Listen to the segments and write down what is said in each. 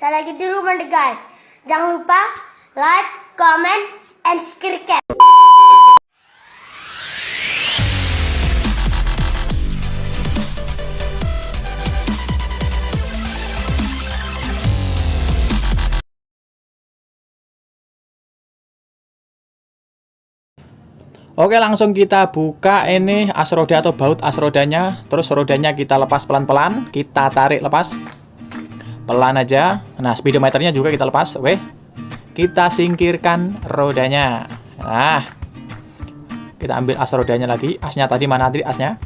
Saya lagi di rumah deh guys. Jangan lupa like, comment, and subscribe. Oke, langsung kita buka ini as roda atau baut as rodanya. Terus rodanya kita lepas pelan-pelan. Kita tarik lepas. Pelan aja. Nah, speedometernya juga kita lepas. Weh. Kita singkirkan rodanya. Nah. Kita ambil as rodanya lagi. Asnya tadi mana tadi asnya?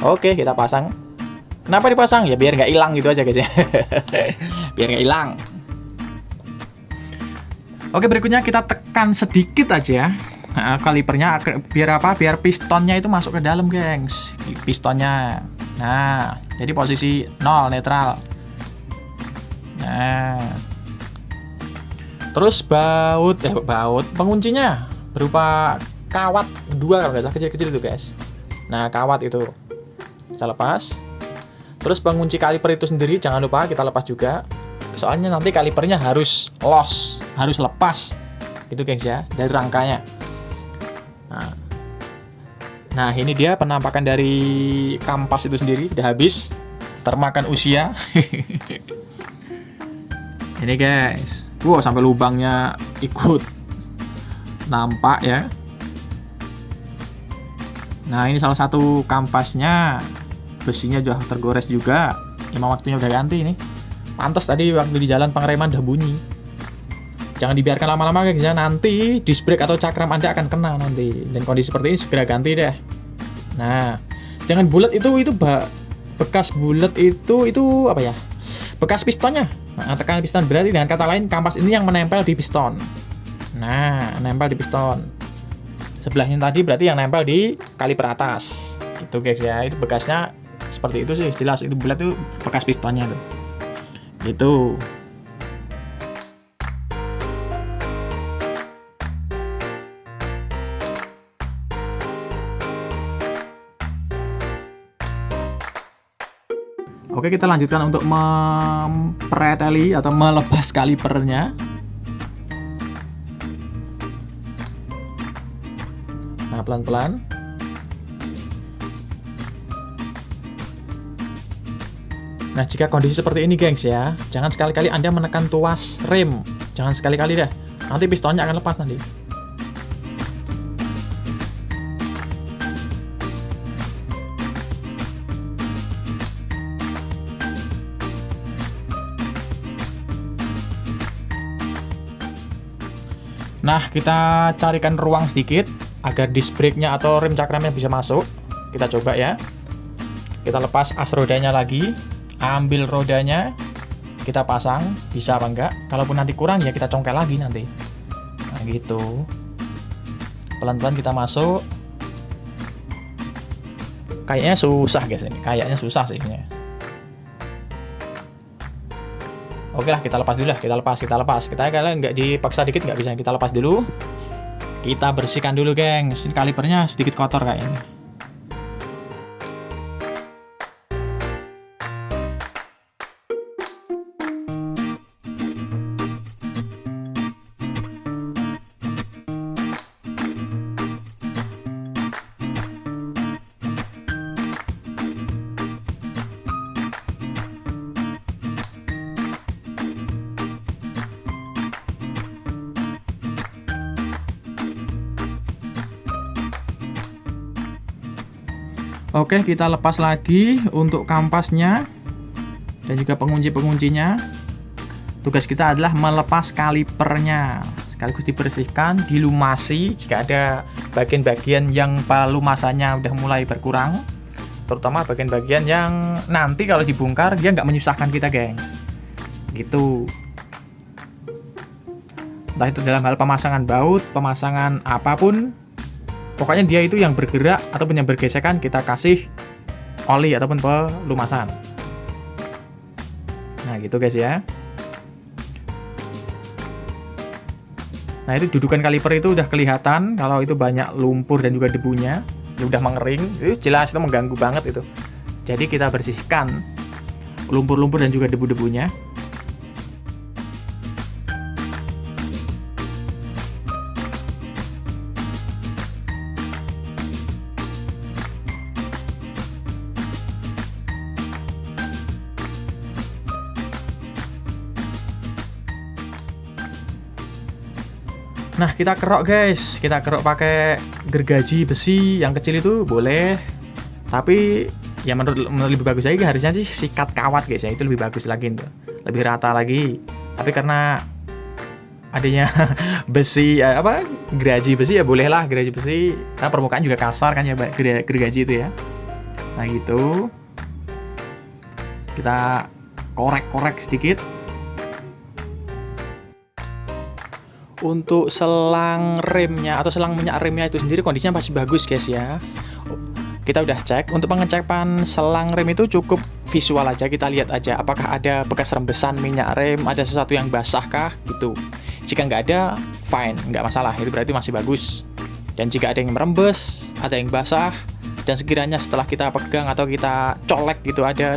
Oke, kita pasang. Kenapa dipasang? Ya biar nggak hilang gitu aja guys ya. Biar nggak hilang. Oke, berikutnya kita tekan sedikit aja. Nah, kalipernya biar apa? Biar pistonnya itu masuk ke dalam, gengs. Pistonnya. Nah, jadi posisi 0 netral. Nah. Terus baut penguncinya berupa kawat 2 kalau nggak salah, kecil-kecil itu, guys. Nah, kawat itu kita lepas. Terus pengunci kaliper itu sendiri jangan lupa kita lepas juga. Soalnya nanti kalipernya harus harus lepas. Itu, gengs ya, dari rangkanya. Nah, ini dia penampakan dari kampas itu sendiri, udah habis, termakan usia. Ini guys, wow, sampai lubangnya ikut nampak ya. Nah, ini salah satu kampasnya, besinya sudah tergores juga. Emang waktunya udah ganti ini. Pantes tadi waktu di jalan pengereman udah bunyi. Jangan dibiarkan lama-lama guys ya, nanti disc brake atau cakram Anda akan kena nanti. Dan kondisi seperti ini segera ganti deh. Nah, jangan bulat itu bekas bulat itu apa ya? Bekas pistonnya. Nah, tekan piston berarti dengan kata lain kampas ini yang menempel di piston. Nah, nempel di piston. Sebelahnya tadi berarti yang nempel di kaliper atas. Itu guys ya, itu bekasnya seperti itu sih, jelas itu bulat itu bekas pistonnya tuh. Gitu. Oke, kita lanjutkan untuk mempreteli atau melepas kalipernya. Nah, pelan-pelan. Nah, jika kondisi seperti ini, gengs ya, jangan sekali-kali Anda menekan tuas rem. Jangan sekali-kali dah. Nanti pistonnya akan lepas nanti. Nah, kita carikan ruang sedikit agar disc brake-nya atau rem cakramnya bisa masuk. Kita coba ya. Kita lepas as rodanya lagi, ambil rodanya, kita pasang, bisa apa enggak. Kalaupun nanti kurang ya kita congkel lagi nanti. Nah, gitu. Pelan-pelan kita masuk. Kayaknya susah guys ini. Kayaknya susah sih ini. Oke lah, kita lepas dulu lah, kita lepas. Kita kalau nggak dipaksa dikit nggak bisa, kita lepas dulu. Kita bersihkan dulu, gengs. Ini kalipernya sedikit kotor kayaknya. Oke, kita lepas lagi untuk kampasnya dan juga pengunci-penguncinya. Tugas kita adalah melepas kalipernya. Sekaligus dibersihkan, dilumasi jika ada bagian-bagian yang pelumasannya udah mulai berkurang. Terutama bagian-bagian yang nanti kalau dibongkar dia nggak menyusahkan kita, gengs. Gitu. Entah itu dalam hal pemasangan baut, pemasangan apapun. Pokoknya dia itu yang bergerak ataupun yang bergesekan kita kasih oli ataupun pelumasan. Nah, gitu guys ya. Nah, itu dudukan kaliper itu udah kelihatan kalau itu banyak lumpur dan juga debunya. Ya udah mengering, itu jelas itu mengganggu banget itu. Jadi kita bersihkan lumpur-lumpur dan juga debu-debunya. Nah, kita kerok guys, kita kerok pakai gergaji besi yang kecil itu boleh. Tapi ya menurut lebih bagus lagi harusnya sih sikat kawat guys ya, itu lebih bagus lagi tuh. Lebih rata lagi. Tapi karena adanya besi gergaji besi ya bolehlah gergaji besi. Karena permukaan juga kasar kan ya gergaji itu ya. Nah, gitu. Kita korek-korek sedikit. Untuk selang remnya atau selang minyak remnya itu sendiri kondisinya masih bagus guys ya. Kita udah cek. Untuk pengecekan selang rem itu cukup visual aja, kita lihat aja apakah ada bekas rembesan minyak rem, ada sesuatu yang basah kah gitu. Jika nggak ada, fine, nggak masalah, itu berarti masih bagus. Dan jika ada yang merembes, ada yang basah, dan sekiranya setelah kita pegang atau kita colek gitu ada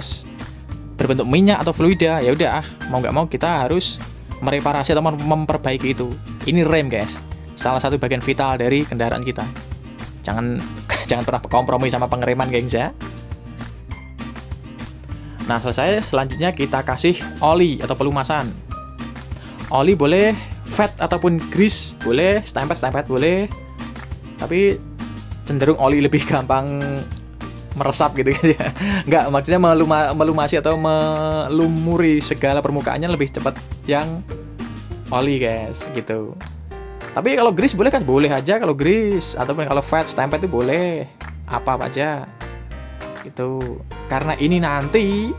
berbentuk minyak atau fluida, ya udah mau nggak mau kita harus mereparasi atau memperbaiki itu. Ini rem guys, salah satu bagian vital dari kendaraan kita. Jangan pernah kompromi sama pengereman gengs ya. Nah, selesai. Selanjutnya kita kasih oli atau pelumasan. Oli boleh, fat ataupun grease boleh, stempet boleh. Tapi cenderung oli lebih gampang meresap gitu guys ya. Nggak, maksudnya melumasi atau melumuri segala permukaannya lebih cepat yang oli guys gitu. Tapi kalau grease boleh kan? Boleh aja kalau grease. Ataupun kalau fat, stempel itu boleh. Apa aja. Gitu. Karena ini nanti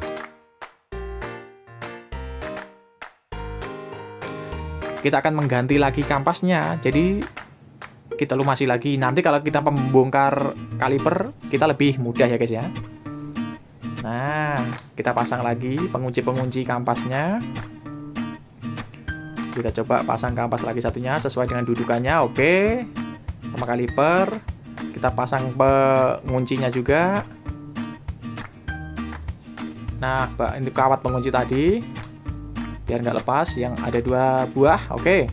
kita akan mengganti lagi kampasnya. Jadi kita lumasi lagi. Nanti kalau kita membongkar kaliper, kita lebih mudah ya guys ya. Nah, kita pasang lagi pengunci-pengunci kampasnya. Kita coba pasang kampas lagi satunya sesuai dengan dudukannya, oke. Sama kaliper. Kita pasang penguncinya juga. Nah, ini kawat pengunci tadi. Biar nggak lepas, yang ada 2 buah, oke.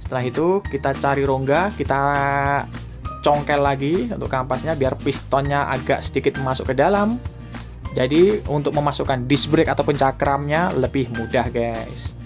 Setelah itu, kita cari rongga, kita congkel lagi untuk kampasnya biar pistonnya agak sedikit masuk ke dalam. Jadi untuk memasukkan disc brake ataupun cakramnya lebih mudah guys.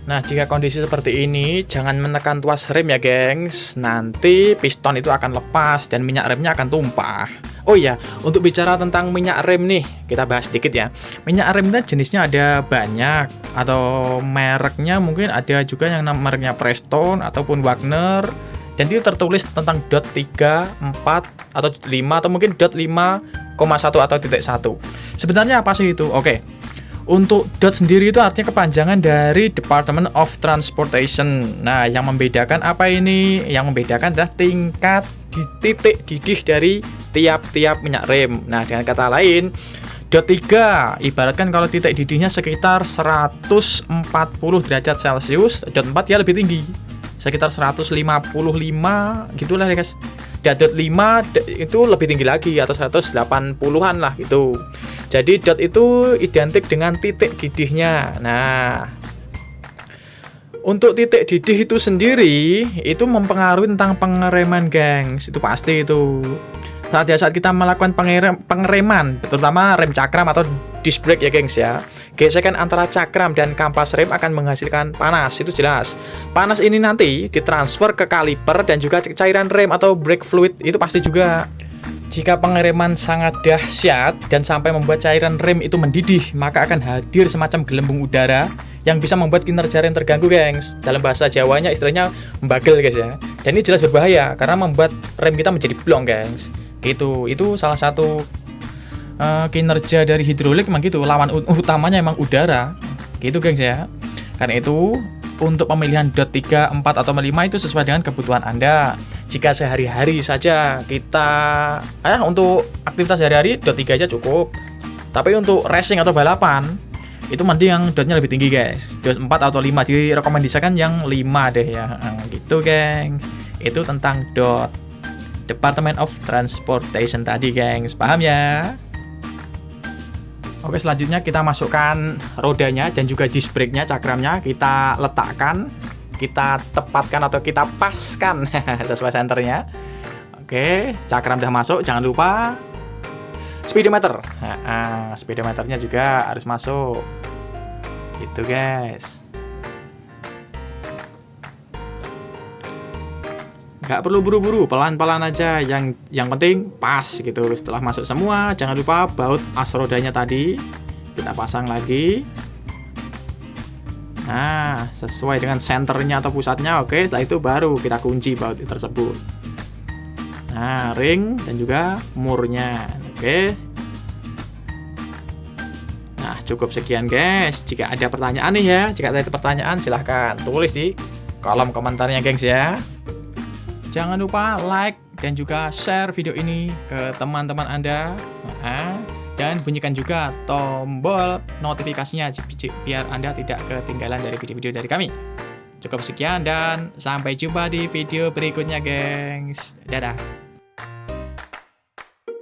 Nah, jika kondisi seperti ini jangan menekan tuas rem ya gengs. Nanti piston itu akan lepas dan minyak remnya akan tumpah. Oh iya, untuk bicara tentang minyak rem nih, kita bahas sedikit ya. Minyak remnya jenisnya ada banyak, atau mereknya mungkin ada juga yang mereknya Prestone ataupun Wagner. Dan itu tertulis tentang dot 3, 4, atau 5, atau mungkin dot 5,1 atau titik 1. Sebenarnya apa sih itu? Oke. Untuk dot sendiri itu artinya kepanjangan dari Department of Transportation. Nah, yang membedakan apa ini? Yang membedakan adalah tingkat titik didih dari tiap-tiap minyak rem. Nah, dengan kata lain, dot 3 ibaratkan kalau titik didihnya sekitar 140 derajat Celcius, dot 4 ya lebih tinggi. Sekitar 155 gitulah ya guys. Dan dot 5 itu lebih tinggi lagi atau 180-an lah gitu. Jadi dot itu identik dengan titik didihnya. Nah, untuk titik didih itu sendiri itu mempengaruhi tentang pengereman gengs. Itu pasti itu. Saat kita melakukan pengereman, terutama rem cakram atau disc brake ya gengs ya, gesekan antara cakram dan kampas rem akan menghasilkan panas, itu jelas. Panas ini nanti ditransfer ke kaliper dan juga cairan rem atau brake fluid, itu pasti juga. Jika pengereman sangat dahsyat dan sampai membuat cairan rem itu mendidih, maka akan hadir semacam gelembung udara yang bisa membuat kinerja rem terganggu gengs. Dalam bahasa Jawanya istilahnya membagel guys ya. Dan ini jelas berbahaya karena membuat rem kita menjadi blong gengs. Itu salah satu kinerja dari hidrolik memang gitu, lawan utamanya emang udara gitu gengs ya. Karena itu untuk pemilihan dot 3, 4 atau 5 itu sesuai dengan kebutuhan Anda. Jika sehari-hari saja kita untuk aktivitas sehari-hari dot 3 aja cukup. Tapi untuk racing atau balapan itu mending yang dotnya lebih tinggi guys, dot 4 atau 5, direkomendasikan yang 5 deh ya. Gitu gengs. Itu tentang dot Department of Transportation tadi gengs, paham ya? Oke, selanjutnya kita masukkan rodanya dan juga disc brake-nya, cakramnya kita letakkan, kita tepatkan atau kita paskan sesuai senternya. Oke, cakram udah masuk, jangan lupa speedometer. Speedometernya juga harus masuk. Gitu guys. Nggak perlu buru-buru, pelan-pelan aja. Yang penting pas gitu. Setelah masuk semua, jangan lupa baut as rodanya tadi kita pasang lagi. Nah, sesuai dengan senternya atau pusatnya. Oke, setelah itu baru kita kunci baut tersebut. Nah, ring dan juga murnya. Oke. Nah, cukup sekian guys. Jika ada pertanyaan nih ya, jika ada pertanyaan silahkan tulis di kolom komentarnya gengs ya. Jangan lupa like dan juga share video ini ke teman-teman Anda. Dan bunyikan juga tombol notifikasinya biar Anda tidak ketinggalan dari video-video dari kami. Cukup sekian dan sampai jumpa di video berikutnya, gengs. Dadah.